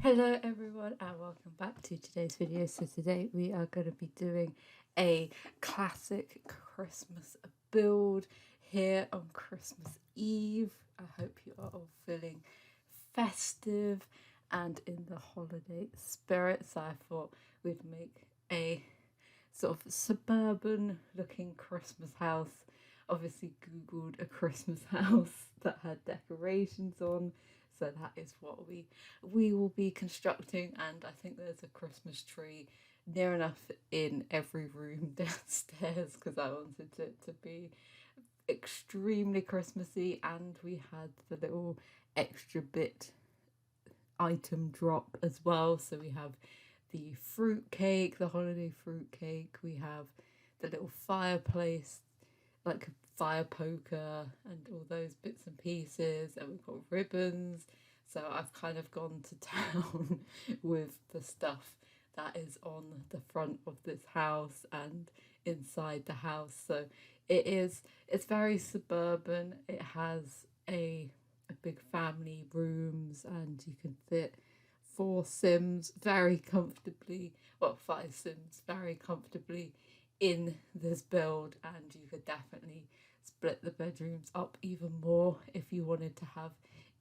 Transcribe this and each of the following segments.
Hello everyone and welcome back to today's video. So today we are going to be doing a classic Christmas build here on Christmas Eve. I hope you are all feeling festive and in the holiday spirit. So I thought we'd make a sort of suburban looking Christmas house. Obviously googled a Christmas house that had decorations on, so that is what we will be constructing. And I think there's a Christmas tree near enough in every room downstairs because I wanted it to be extremely Christmassy. And we had the little extra bit item drop as well. So we have the fruit cake, the holiday fruit cake. We have the little fireplace, like fire poker, and all those bits and pieces. And we've got ribbons. So I've kind of gone to town with the stuff that is on the front of this house and inside the house. So it's very suburban. It has a big family rooms, and you can fit 4 Sims very comfortably, well, 5 Sims very comfortably in this build. And you could definitely split the bedrooms up even more if you wanted to have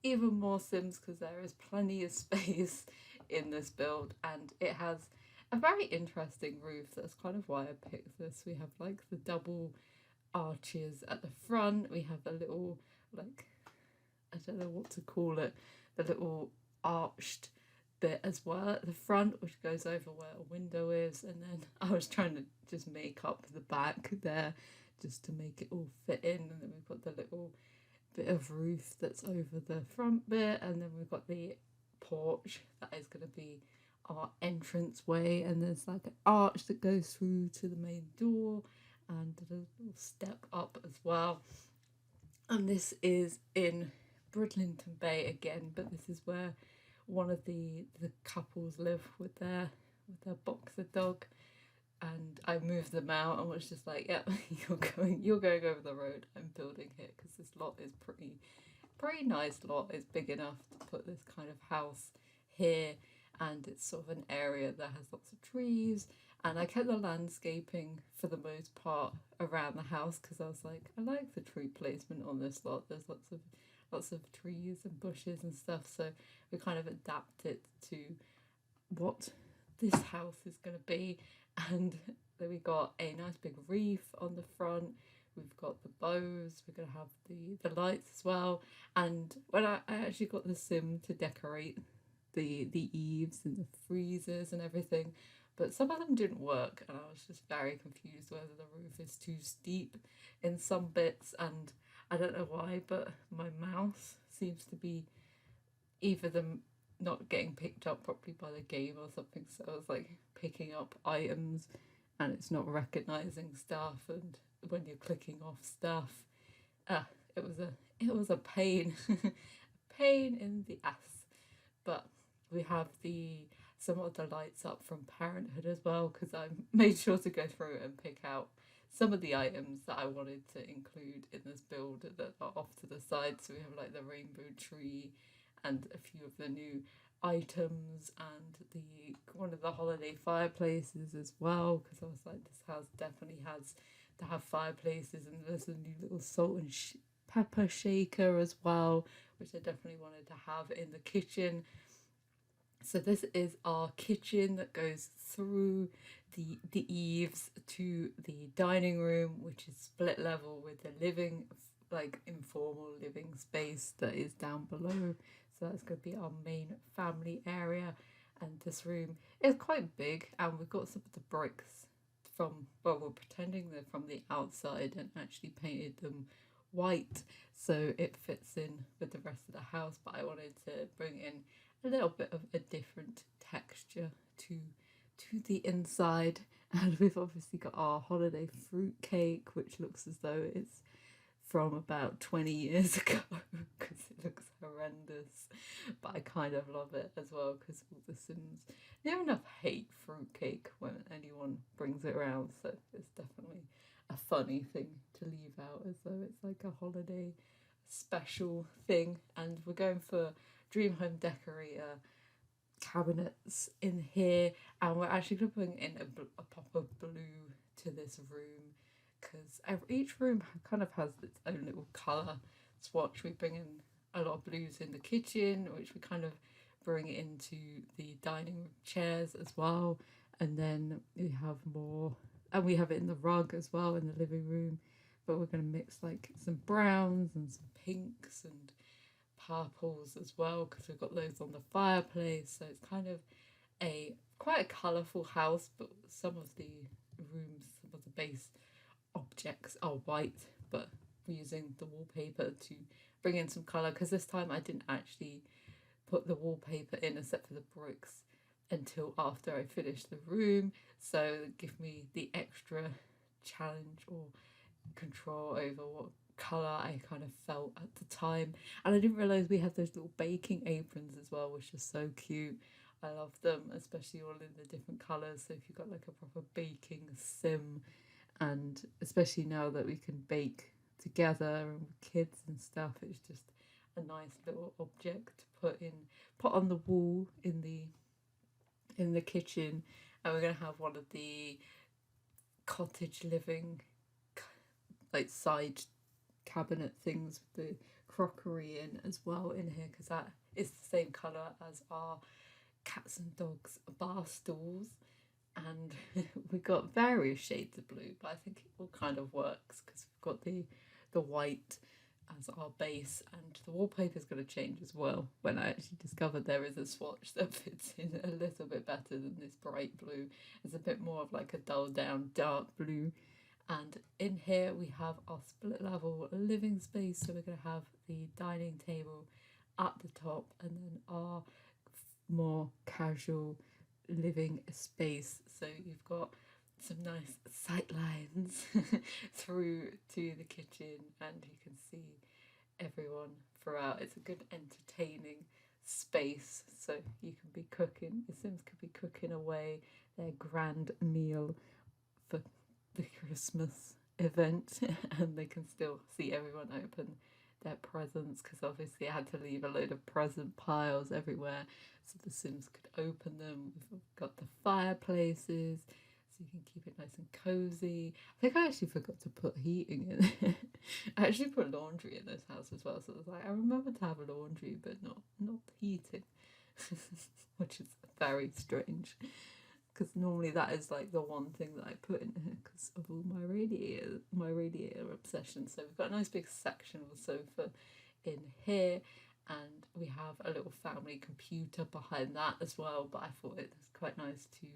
even more Sims, because there is plenty of space in this build. And it has a very interesting roof. That's kind of why I picked this. We have like the double arches at the front. We have a little, like, I don't know what to call it, the little arched bit as well at the front, which goes over where a window is. And then I was trying to just make up the back there just to make it all fit in. And then we've got the little bit of roof that's over the front bit, and then we've got the porch that is going to be our entrance way. And there's like an arch that goes through to the main door and a little step up as well. And this is in Bridlington Bay again, but this is where one of the couples live with their boxer dog. And I moved them out and was just like, "Yep, you're going over the road. I'm building here," because this lot is pretty nice lot. It's big enough to put this kind of house here, and it's sort of an area that has lots of trees. And I kept the landscaping for the most part around the house because I was like, I like the tree placement on this lot. There's lots of trees and bushes and stuff. So we kind of adapted to what this house is going to be. And then we got a nice big reef on the front. We've got the bows. We're going to have the lights as well. And when I actually got the sim to decorate the eaves and the freezers and everything, but some of them didn't work, and I was just very confused whether the roof is too steep in some bits. And I don't know why, but my mouse seems to be either them not getting picked up properly by the game or something. So I was like picking up items and it's not recognizing stuff, and when you're clicking off stuff, it was a pain, pain in the ass. But we have some of the lights up from Parenthood as well, because I made sure to go through and pick out some of the items that I wanted to include in this build that are off to the side. So we have like the rainbow tree and a few of the new items, and one of the holiday fireplaces as well, because I was like, this house definitely has to have fireplaces. And there's a new little salt and pepper shaker as well, which I definitely wanted to have in the kitchen. So this is our kitchen that goes through the eaves to the dining room, which is split level with the living, like informal living space that is down below. So that's going to be our main family area. And this room is quite big, and we've got some of the bricks from, well, we're pretending they're from the outside and actually painted them white so it fits in with the rest of the house. But I wanted to bring in a little bit of a different texture to the inside. And we've obviously got our holiday fruit cake, which looks as though it's from about 20 years ago because it looks horrendous. But I kind of love it as well because all the Sims near enough hate fruitcake when anyone brings it around. So it's definitely a funny thing to leave out, as though it's like a holiday special thing. And we're going for Dream Home Decorator cabinets in here, and we're actually going to bring in a pop of blue to this room because each room kind of has its own little colour swatch. We bring in a lot of blues in the kitchen, which we kind of bring into the dining room chairs as well, and then we have more, and we have it in the rug as well in the living room. But we're going to mix like some browns and some pinks and purples as well because we've got those on the fireplace. So it's kind of a quite a colourful house, but some of the rooms, some of the base objects are white, but we're using the wallpaper to bring in some colour because this time I didn't actually put the wallpaper in except for the bricks until after I finished the room, so give me the extra challenge or control over what colour I kind of felt at the time. And I didn't realise we had those little baking aprons as well, which are so cute. I love them, especially all in the different colours. So if you've got like a proper baking sim, and especially now that we can bake together and with kids and stuff, it's just a nice little object to put on the wall in the kitchen. And we're gonna have one of the cottage living like side cabinet things with the crockery in as well in here because that is the same colour as our cats and dogs bar stools. And we got various shades of blue, but I think it all kind of works because we've got the white as our base, and the wallpaper is going to change as well when I actually discovered there is a swatch that fits in a little bit better than this bright blue. It's a bit more of like a dull down dark blue. And in here we have our split level living space, so we're going to have the dining table at the top and then our more casual living space. So you've got some nice sight lines through to the kitchen, and you can see everyone throughout. It's a good entertaining space, so you can be cooking, your Sims could be cooking away their grand meal for the Christmas event and they can still see everyone open their presents because obviously I had to leave a load of present piles everywhere so the Sims could open them. We've got the fireplaces so you can keep it nice and cozy. I think I actually forgot to put heating in. I actually put laundry in this house as well, so it was like I remember to have laundry but not heating, which is very strange because normally that is like the one thing that I put in here because of all my radiator obsession. So we've got a nice big section of the sofa in here, and we have a little family computer behind that as well, but I thought it was quite nice to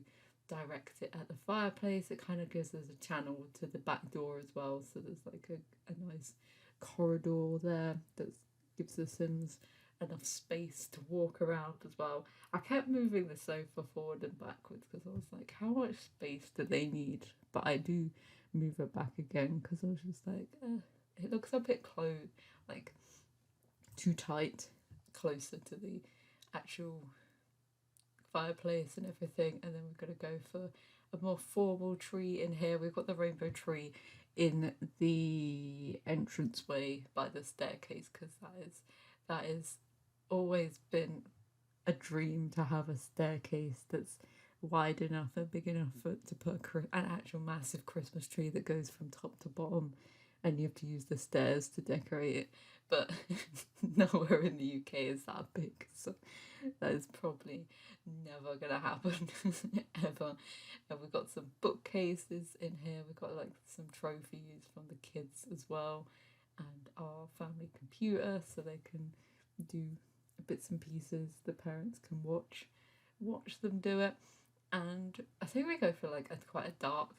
direct it at the fireplace. It kind of gives us a channel to the back door as well, so there's like a nice corridor there that gives the Sims enough space to walk around as well. I kept moving the sofa forward and backwards because I was like, how much space do they need? But I do move it back again because I was just like, it looks a bit like too tight, closer to the actual fireplace and everything. And then we're going to go for a more formal tree in here. We've got the rainbow tree in the entranceway by the staircase because that is always been a dream to have a staircase that's wide enough and big enough to put an actual massive Christmas tree that goes from top to bottom, and you have to use the stairs to decorate it. But nowhere in the UK is that big, so that is probably never gonna happen ever. And we've got some bookcases in here. We've got like some trophies from the kids as well, and our family computer, so they can do bits and pieces. The parents can watch them do it. And I think we go for like quite a dark,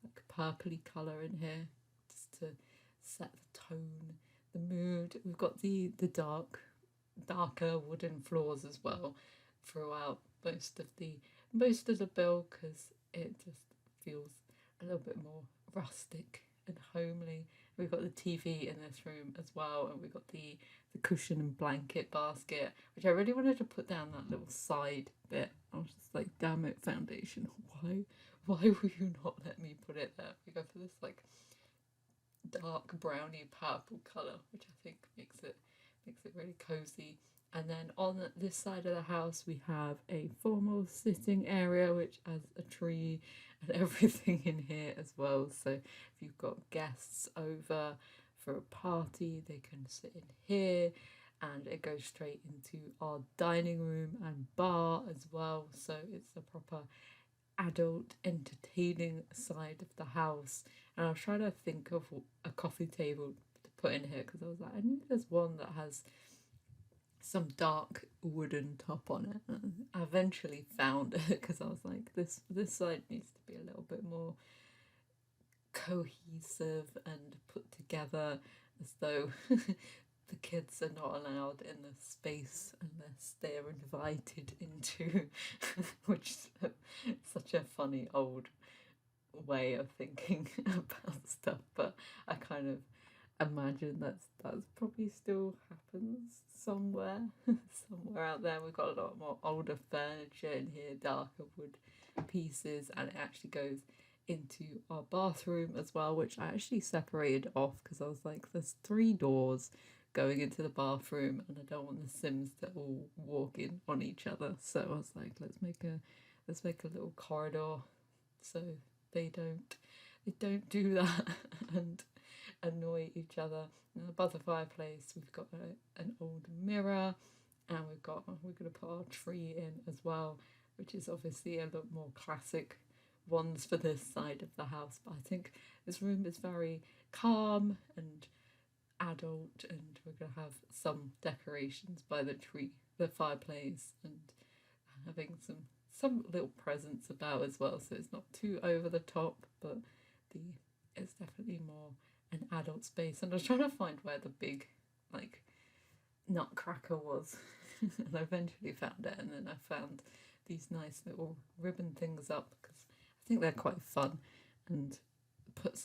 like purpley colour in here, just to set the tone, the mood. We've got the darker wooden floors as well throughout most of the build because it just feels a little bit more rustic and homely. We've got the TV in this room as well, and we've got the cushion and blanket basket, which I really wanted to put down that little side bit. I was just like, damn it, Foundation, why will you not let me put it there? We go for this like dark browny purple colour, which I think makes it really cozy And then on this side of the house, we have a formal sitting area, which has a tree and everything in here as well. So if you've got guests over for a party, they can sit in here. And it goes straight into our dining room and bar as well. So it's a proper adult entertaining side of the house. And I was trying to think of a coffee table to put in here because I was like, I knew there's one that has some dark wooden top on it. And I eventually found it because I was like, this side needs to be a little bit more cohesive and put together, as though the kids are not allowed in the space unless they're invited into, which is such a funny old way of thinking about stuff. But I kind of imagine that's probably still happens somewhere somewhere out there. We've got a lot more older furniture in here, darker wood pieces, and it actually goes into our bathroom as well, which I actually separated off because I was like, there's 3 doors going into the bathroom and I don't want the Sims to all walk in on each other. So I was like, let's make a little corridor so they don't do that and annoy each other. And above the fireplace, we've got an old mirror, and we're going to put our tree in as well, which is obviously a lot more classic ones for this side of the house. But I think this room is very calm and adult, and we're going to have some decorations by the tree, the fireplace, and having some little presents about as well. So it's not too over the top, but it's definitely more an adult space. And I was trying to find where the big like nutcracker was and I eventually found it, and then I found these nice little ribbon things up because I think they're quite fun, and put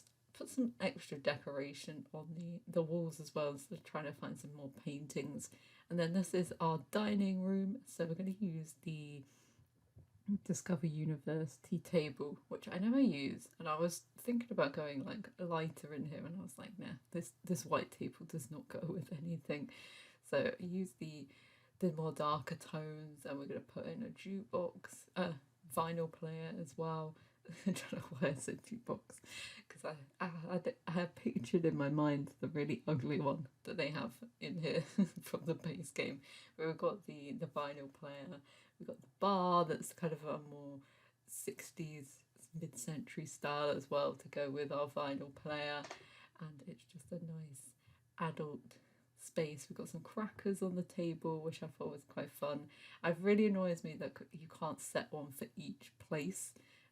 some extra decoration on the walls as well. So trying to find some more paintings. And then this is our dining room, so we're going to use the Discover University table, which I never use, and I was thinking about going like lighter in here, and I was like, nah, this white table does not go with anything. So I use the more darker tones, and we're going to put in a jukebox, vinyl player as well. I don't know why I said jukebox, because I have pictured in my mind the really ugly one that they have in here from the base game, where we've got the vinyl player. We've got the bar that's kind of a more 60s mid-century style as well to go with our vinyl player, and it's just a nice adult space. We've got some crackers on the table, which I thought was quite fun. It really annoys me that you can't set one for each place.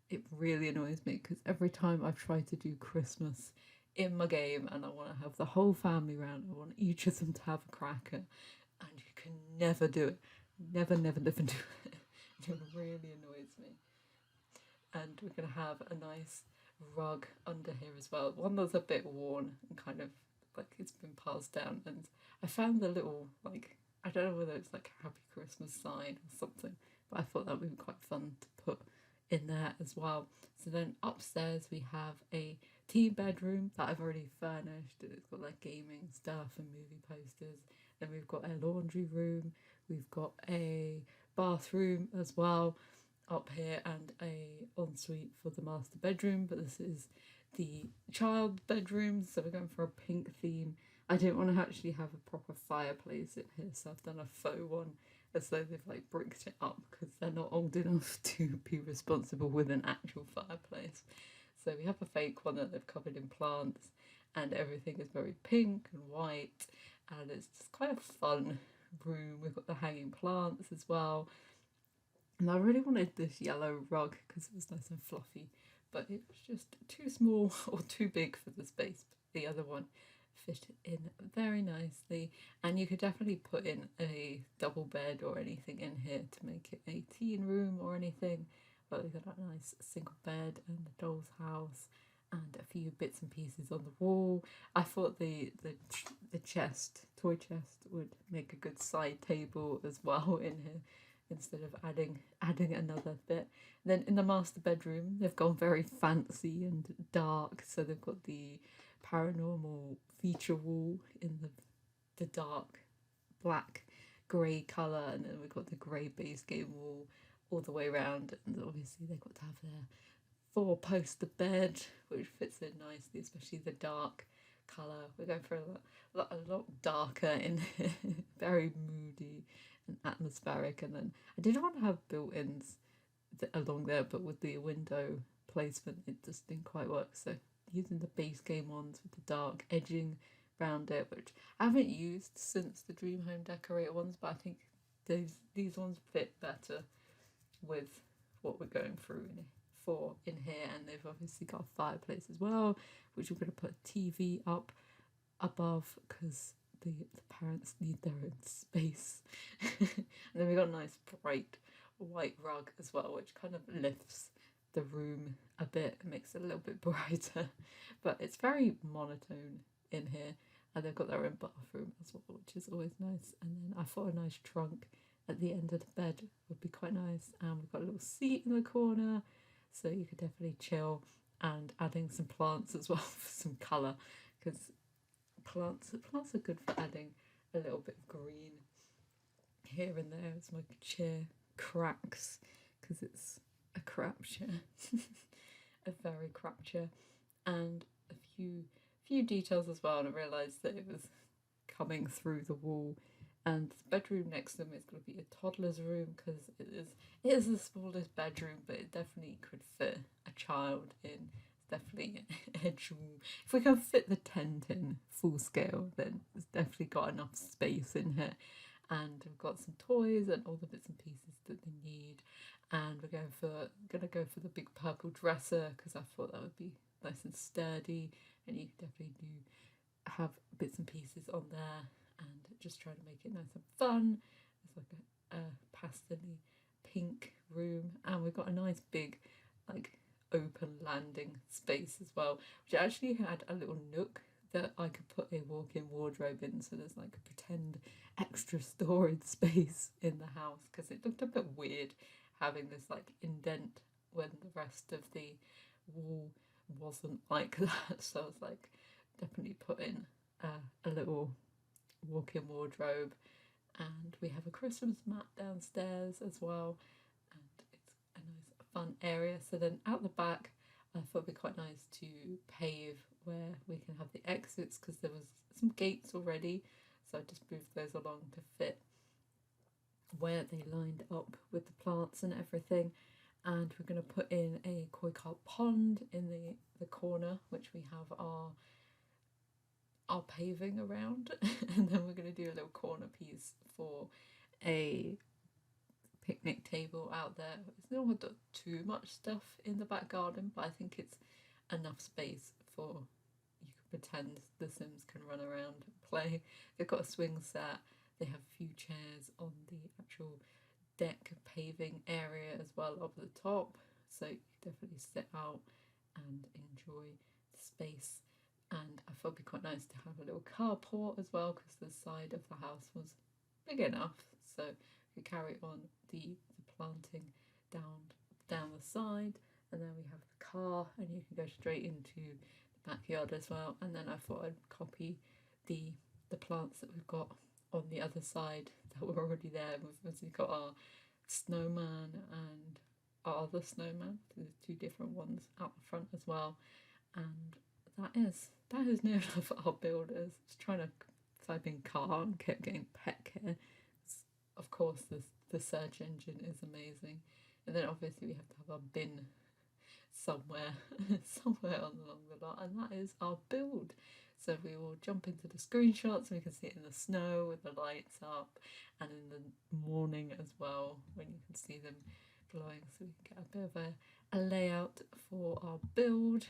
It really annoys me because every time I've tried to do Christmas in my game and I want to have the whole family round, I want each of them to have a cracker, and you can never do it. Never live and do it. It really annoys me. And we're going to have a nice rug under here as well. One that's a bit worn and kind of like it's been passed down. And I found the little, like, I don't know whether it's like a Happy Christmas sign or something, but I thought that would be quite fun to put in there as well. So then upstairs we have a tea bedroom that I've already furnished. It's got like gaming stuff and movie posters. Then we've got a laundry room. We've got a bathroom as well up here, and a ensuite for the master bedroom, but this is the child bedroom, so we're going for a pink theme. I didn't want to actually have a proper fireplace in here, so I've done a faux one as though they've like bricked it up because they're not old enough to be responsible with an actual fireplace. So we have a fake one that they've covered in plants, and everything is very pink and white, and it's just quite a fun room. We've got the hanging plants as well, and I really wanted this yellow rug because it was nice and fluffy, but it was just too small or too big for the space. The other one fit in very nicely, and you could definitely put in a double bed or anything in here to make it a teen room or anything. But we've got a nice single bed and the doll's house and a few bits and pieces on the wall. I thought the toy chest would make a good side table as well in here instead of adding another bit. And then in the master bedroom, they've gone very fancy and dark, so they've got the paranormal feature wall in the dark black grey colour, and then we've got the grey base game wall all the way around, and obviously they've got to have their four-poster bed, which fits in nicely, especially the dark colour. We're going for a lot darker in very moody and atmospheric. And then I did want to have built-ins along there, but with the window placement it just didn't quite work, so using the base game ones with the dark edging around it, which I haven't used since the Dream Home Decorator ones, but I think these ones fit better with what we're going through in here. And they've obviously got a fireplace as well, which we're going to put a TV up above because the parents need their own space. And then we got a nice bright white rug as well, which kind of lifts the room a bit and makes it a little bit brighter, but it's very monotone in here. And they've got their own bathroom as well, which is always nice. And then I thought a nice trunk at the end of the bed would be quite nice. And we've got a little seat in the corner, so you could definitely chill. And adding some plants as well for some colour, because plants are good for adding a little bit of green here and there. As my chair cracks because it's a crap chair, a very crap chair. And a few details as well, and I realised that it was coming through the wall. And the bedroom next to them is going to be a toddler's room, because it is the smallest bedroom, but it definitely could fit a child in. It's definitely edge wall. If we can fit the tent in full scale, then it's definitely got enough space in here. And we've got some toys and all the bits and pieces that they need. And we're gonna go for the big purple dresser, because I thought that would be nice and sturdy, and you could definitely have bits and pieces on there, and just try to make it nice and fun. It's like a pastel-y pink room, and we've got a nice big like open landing space as well, which actually had a little nook that I could put a walk-in wardrobe in, so there's like a pretend extra storage space in the house, because it looked a bit weird having this like indent when the rest of the wall wasn't like that. So I was like, definitely put in a little walk-in wardrobe. And we have a Christmas mat downstairs as well, and it's a nice fun area. So then out the back I thought it'd be quite nice to pave where we can have the exits, because there was some gates already, so I just moved those along to fit where they lined up with the plants and everything. And we're going to put in a koi carp pond in the corner, which we have our paving around. And then we're going to do a little corner piece for a picnic table out there. It's not got too much stuff in the back garden, but I think it's enough space for you can pretend the Sims can run around and play. They've got a swing set. They have a few chairs on the actual deck paving area as well up the top, so you can definitely sit out and enjoy the space. And I thought it'd be quite nice to have a little carport as well, because the side of the house was big enough, so we carry on the planting down the side, and then we have the car, and you can go straight into the backyard as well. And then I thought I'd copy the plants that we've got on the other side that were already there. We've obviously got our snowman and our other snowman. There's two different ones out the front as well. And that is near enough our builders. Just trying to type in car and kept getting pet care. Of course, the search engine is amazing. And then obviously we have to have our bin somewhere along the lot, and that is our build. So we will jump into the screenshots, and we can see it in the snow with the lights up, and in the morning as well when you can see them glowing, so we can get a bit of a layout for our build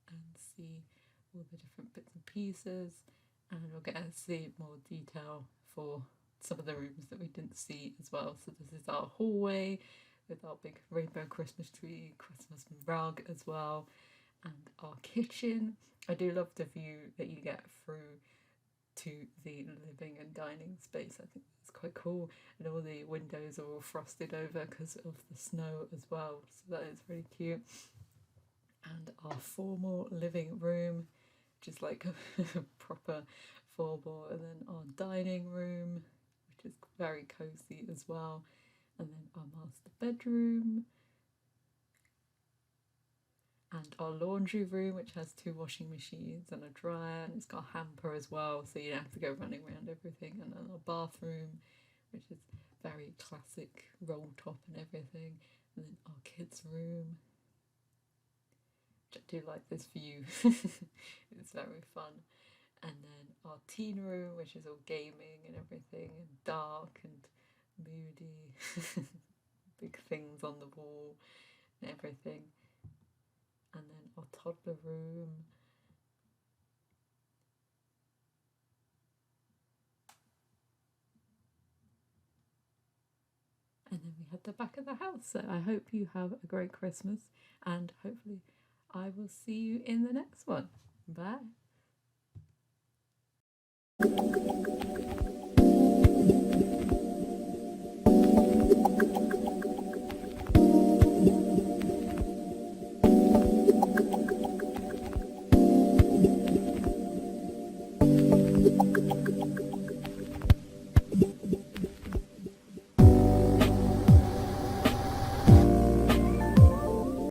and see all the different bits and pieces. And we'll get to see more detail for some of the rooms that we didn't see as well. So this is our hallway with our big rainbow Christmas tree, Christmas rug as well, and our kitchen. I do love the view that you get through to the living and dining space. I think it's quite cool, and all the windows are all frosted over because of the snow as well, so that is really cute. And our formal living room, which is like a proper formal, and then our dining room, which is very cozy as well. And then our master bedroom and our laundry room, which has 2 washing machines and a dryer, and it's got a hamper as well, so you don't have to go running around everything. And then our bathroom, which is very classic roll top and everything. And then our kids' room, which I do like this view. It's very fun. And then our teen room, which is all gaming and everything, and dark and moody. Big things on the wall and everything. And then our toddler room. And then we had the back of the house. So I hope you have a great Christmas, and hopefully I will see you in the next one. Bye.